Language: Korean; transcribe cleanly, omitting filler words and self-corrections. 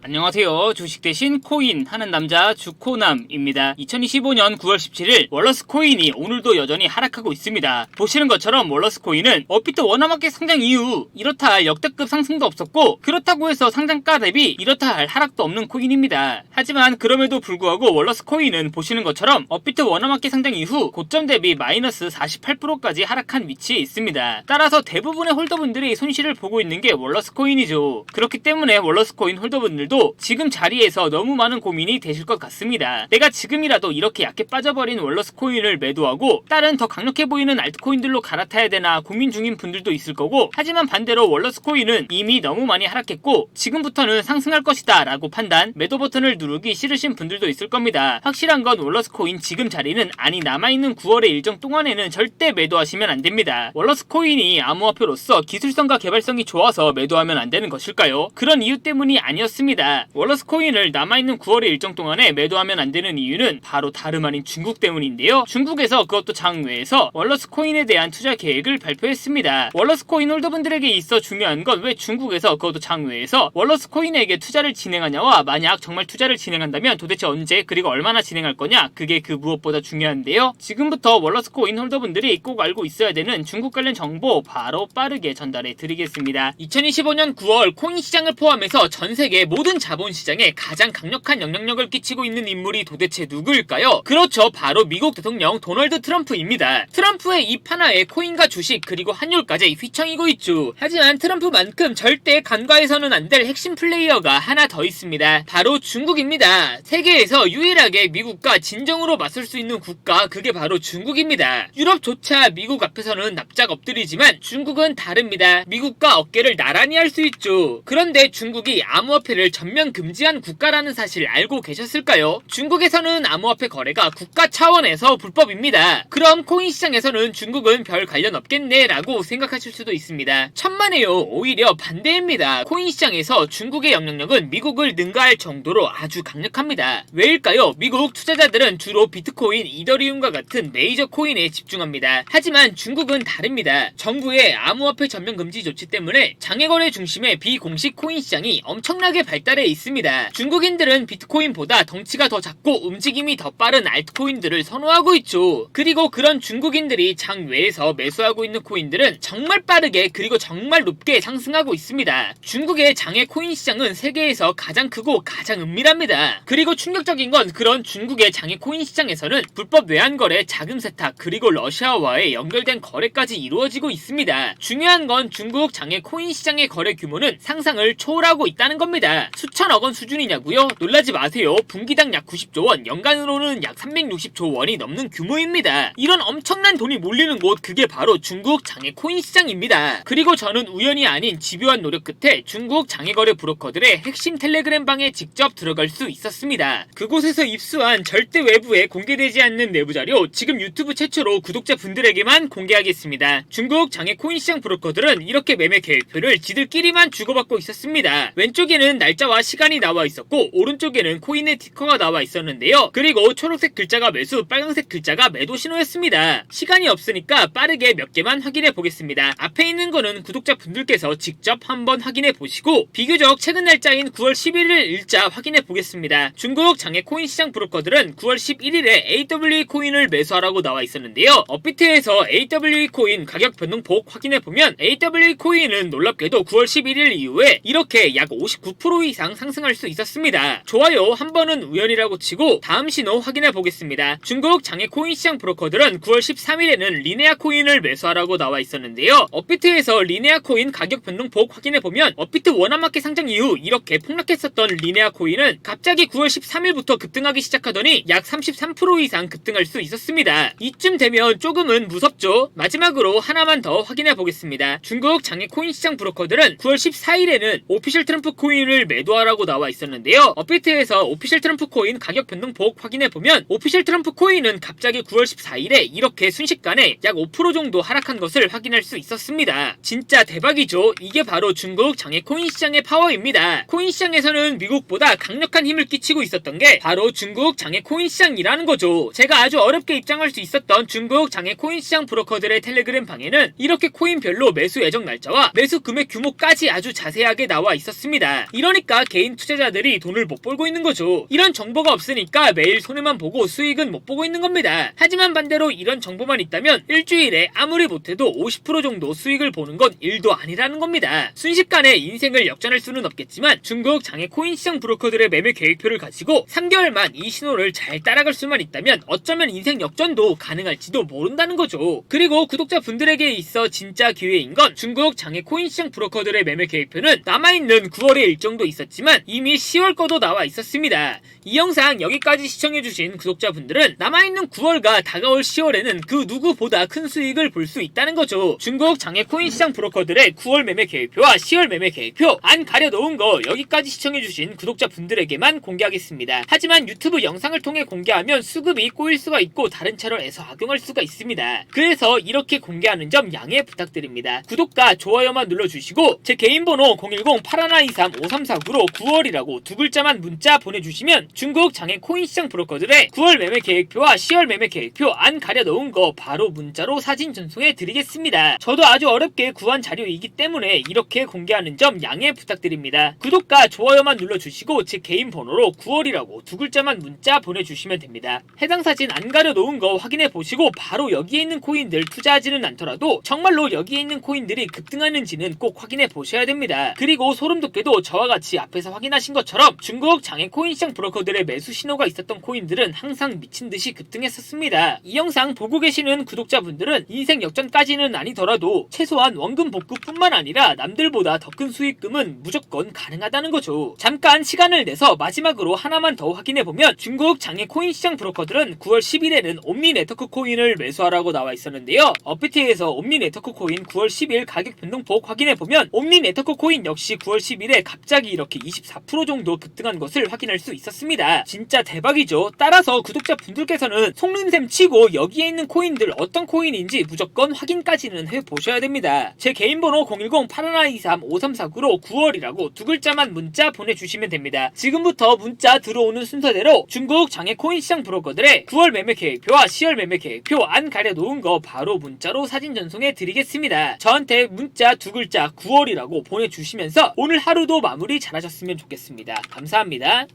안녕하세요. 주식 대신 코인 하는 남자 주코남입니다. 2025년 9월 17일 월러스 코인이 오늘도 여전히 하락하고 있습니다. 보시는 것처럼 월러스 코인은 업비트 원화마켓 상장 이후 이렇다 할 역대급 상승도 없었고 그렇다고 해서 상장가 대비 이렇다 할 하락도 없는 코인입니다. 하지만 그럼에도 불구하고 월러스 코인은 보시는 것처럼 업비트 원화마켓 상장 이후 고점 대비 마이너스 48%까지 하락한 위치에 있습니다. 따라서 대부분의 홀더분들이 손실을 보고 있는 게 월러스 코인이죠. 그렇기 때문에 월러스 코인 홀더분들도 지금 자리에서 너무 많은 고민이 되실 것 같습니다. 내가 지금이라도 이렇게 약해 빠져버린 월러스 코인을 매도하고 다른 더 강력해 보이는 알트코인들로 갈아타야 되나 고민 중인 분들도 있을 거고, 하지만 반대로 월러스 코인은 이미 너무 많이 하락했고 지금부터는 상승할 것이다 라고 판단, 매도 버튼을 누르기 싫으신 분들도 있을 겁니다. 확실한 건 월러스 코인 지금 자리는, 아니 남아있는 9월의 일정 동안에는 절대 매도하시면 안 됩니다. 월러스 코인이 암호화폐로서 기술성과 개발성이 좋아서 매도하면 안 되는 것일까요? 그런 이유 때문이 아니었습니다. 월러스 코인을 남아있는 9월의 일정 동안에 매도하면 안 되는 이유는 바로 다름 아닌 중국 때문인데요. 중국에서, 그것도 장외에서 월러스 코인에 대한 투자 계획을 발표했습니다. 월러스 코인 홀더분들에게 있어 중요한 건 왜 중국에서, 그것도 장외에서 월러스 코인에게 투자를 진행하냐와, 만약 정말 투자를 진행한다면 도대체 언제 그리고 얼마나 진행할 거냐, 그게 그 무엇보다 중요한데요. 지금부터 월러스 코인 홀더분들이 꼭 알고 있어야 되는 중국 관련 정보 바로 빠르게 전달해 드리겠습니다. 2025년 9월 코인 시장을 포함해서 전 세계 모든 자본시장에 가장 강력한 영향력을 끼치고 있는 인물이 도대체 누구일까요? 그렇죠, 바로 미국 대통령 도널드 트럼프입니다. 트럼프의 입 하나에 코인과 주식 그리고 환율까지 휘청이고 있죠. 하지만 트럼프만큼 절대 간과해서는 안 될 핵심 플레이어가 하나 더 있습니다. 바로 중국입니다. 세계에서 유일하게 미국과 진정으로 맞설 수 있는 국가, 그게 바로 중국입니다. 유럽조차 미국 앞에서는 납작 엎드리지만 중국은 다릅니다. 미국과 어깨를 나란히 할 수 있죠. 그런데 중국이 암호화폐를 전면 금지한 국가라는 사실 알고 계셨을까요? 중국에서는 암호화폐 거래가 국가 차원에서 불법입니다. 그럼 코인 시장에서는 중국은 별 관련 없겠네 라고 생각하실 수도 있습니다. 천만에요. 오히려 반대입니다. 코인 시장에서 중국의 영향력은 미국을 능가할 정도로 아주 강력합니다. 왜일까요? 미국 투자자들은 주로 비트코인, 이더리움과 같은 메이저 코인에 집중합니다. 하지만 중국은 다릅니다. 정부의 암호화폐 전면 금지 조치 때문에 장외거래 중심의 비공식 코인 시장이 엄청나게 발달해 있습니다. 중국인들은 비트코인보다 덩치가 더 작고 움직임이 더 빠른 알트코인들을 선호하고 있죠. 그리고 그런 중국인들이 장외에서 매수하고 있는 코인들은 정말 빠르게 그리고 정말 높게 상승하고 있습니다. 중국의 장외 코인 시장은 세계에서 가장 크고 가장 은밀합니다. 그리고 충격적인 건 그런 중국의 장외 코인 시장에서는 불법 외환거래, 자금 세탁, 그리고 러시아와의 연결된 거래까지 이루어지고 있습니다. 중요한 건 중국 장외 코인 시장의 거래 규모는 상상을 초월하고 있다는 겁니다. 수천억 원 수준이냐고요? 놀라지 마세요. 분기당 약 90조 원, 연간으로는 약 360조 원이 넘는 규모입니다. 이런 엄청난 돈이 몰리는 곳, 그게 바로 중국 장외 코인 시장입니다. 그리고 저는 우연이 아닌 집요한 노력 끝에 중국 장외거래 브로커들의 핵심 텔레그램 방에 직접 들어갈 수 있었습니다. 그곳에서 입수한 절대 외부에 공개되지 않는 내부 자료, 지금 유튜브 최초로 구독자분들에게만 공개하겠습니다. 중국 장외 코인 시장 브로커들은 이렇게 매매 계획표를 지들끼리만 주고받고 있었습니다. 왼쪽에는 날짜와 시간이 나와 있었고 오른쪽에는 코인의 티커가 나와 있었는데요. 그리고 초록색 글자가 매수, 빨간색 글자가 매도 신호였습니다. 시간이 없으니까 빠르게 몇 개만 확인해 보겠습니다. 앞에 있는 거는 구독자분들께서 직접 한번 확인해 보시고 비교적 최근 날짜인 9월 11일 일자 확인해 보겠습니다. 중국 장외 코인 시장 브로커들은 9월 11일에 AWE 코인을 매수하라고 나와 있었는데요. 업비트에서 AWE 코인 가격 변동폭 확인해 보면 AWE 코인은 놀랍게도 9월 11일 이후에 이렇게 약 59% 이상 상승할 수 있었습니다. 좋아요, 한 번은 우연이라고 치고 다음 신호 확인해 보겠습니다. 중국 장외 코인 시장 브로커들은 9월 13일에는 리네아 코인을 매수하라고 나와 있었는데요. 업비트에서 리네아 코인 가격 변동폭 확인해 보면 업비트 원화마켓 상장 이후 이렇게 폭락했었던 리네아 코인은 갑자기 9월 13일부터 급등하기 시작하더니 약 33% 이상 급등할 수 있었습니다. 이쯤 되면 조금은 무섭죠? 마지막으로 하나만 더 확인해 보겠습니다. 중국 장외 코인 시장 브로커들은 9월 14일에는 오피셜 트럼프 코인을 매도하라고 나와 있었는데요. 업비트에서 오피셜 트럼프 코인 가격 변동폭 확인해보면 오피셜 트럼프 코인은 갑자기 9월 14일에 이렇게 순식간에 약 5% 정도 하락한 것을 확인할 수 있었습니다. 진짜 대박이죠. 이게 바로 중국 장외 코인 시장의 파워입니다. 코인 시장에서는 미국보다 강력한 힘을 끼치고 있었던 게 바로 중국 장외 코인 시장이라는 거죠. 제가 아주 어렵게 입장할 수 있었던 중국 장외 코인 시장 브로커들의 텔레그램 방에는 이렇게 코인별로 매수 예정 날짜와 매수 금액 규모까지 아주 자세하게 나와 있었습니다. 이러니까 그러니까 개인 투자자들이 돈을 못 벌고 있는 거죠. 이런 정보가 없으니까 매일 손해만 보고 수익은 못 보고 있는 겁니다. 하지만 반대로 이런 정보만 있다면 일주일에 아무리 못해도 50% 정도 수익을 보는 건 일도 아니라는 겁니다. 순식간에 인생을 역전할 수는 없겠지만 중국 장외 코인 시장 브로커들의 매매 계획표를 가지고 3개월만 이 신호를 잘 따라갈 수만 있다면 어쩌면 인생 역전도 가능할지도 모른다는 거죠. 그리고 구독자분들에게 있어 진짜 기회인 건 중국 장외 코인 시장 브로커들의 매매 계획표는 남아있는 9월의 일정도 있었지만 이미 10월 거도 나와 있었습니다. 이 영상 여기까지 시청해주신 구독자분들은 남아있는 9월과 다가올 10월에는 그 누구보다 큰 수익을 볼 수 있다는 거죠. 중국 장외 코인 시장 브로커들의 9월 매매 계획표와 10월 매매 계획표 안 가려놓은 거 여기까지 시청해주신 구독자분들에게만 공개하겠습니다. 하지만 유튜브 영상을 통해 공개하면 수급이 꼬일 수가 있고 다른 채널에서 악용할 수가 있습니다. 그래서 이렇게 공개하는 점 양해 부탁드립니다. 구독과 좋아요만 눌러주시고 제 개인 번호 010-8123-5349로 9월이라고 두 글자만 문자 보내주시면 중국 장외 코인 시장 브로커들의 9월 매매 계획표와 10월 매매 계획표 안 가려놓은 거 바로 문자로 사진 전송해 드리겠습니다. 저도 아주 어렵게 구한 자료이기 때문에 이렇게 공개하는 점 양해 부탁드립니다. 구독과 좋아요만 눌러주시고 제 개인 번호로 9월이라고 두 글자만 문자 보내주시면 됩니다. 해당 사진 안 가려놓은 거 확인해 보시고 바로 여기에 있는 코인들 투자하지는 않더라도 정말로 여기에 있는 코인들이 급등하는지는 꼭 확인해 보셔야 됩니다. 그리고 소름 돋게도 저와 같이 앞에서 확인하신 것처럼 중국 장외 코인 시장 브로커들의 매수 신호가 있었던 코인들은 항상 미친듯이 급등했었습니다. 이 영상 보고 계시는 구독자분들은 인생 역전까지는 아니더라도 최소한 원금 복구뿐만 아니라 남들보다 더 큰 수익금은 무조건 가능하다는 거죠. 잠깐 시간을 내서 마지막으로 하나만 더 확인해보면 중국 장외 코인 시장 브로커들은 9월 10일에는 옴니 네트워크 코인을 매수하라고 나와 있었는데요. 업비트에서 옴니 네트워크 코인 9월 10일 가격 변동폭 확인해보면 옴니 네트워크 코인 역시 9월 10일에 갑자기 이렇게 24% 정도 급등한 것을 확인할 수 있었습니다. 진짜 대박이죠. 따라서 구독자분들께서는 속는셈 치고 여기에 있는 코인들 어떤 코인인지 무조건 확인까지는 해보셔야 됩니다. 제 개인 번호 010-8123-5349로 9월이라고 두 글자만 문자 보내주시면 됩니다. 지금부터 문자 들어오는 순서대로 중국 장외 코인 시장 브로커들의 9월 매매 계획표와 10월 매매 계획표 안 가려놓은 거 바로 문자로 사진 전송해 드리겠습니다. 저한테 문자 두 글자 9월이라고 보내주시면서 오늘 하루도 마무리 잘하셨으면 좋겠습니다. 감사합니다.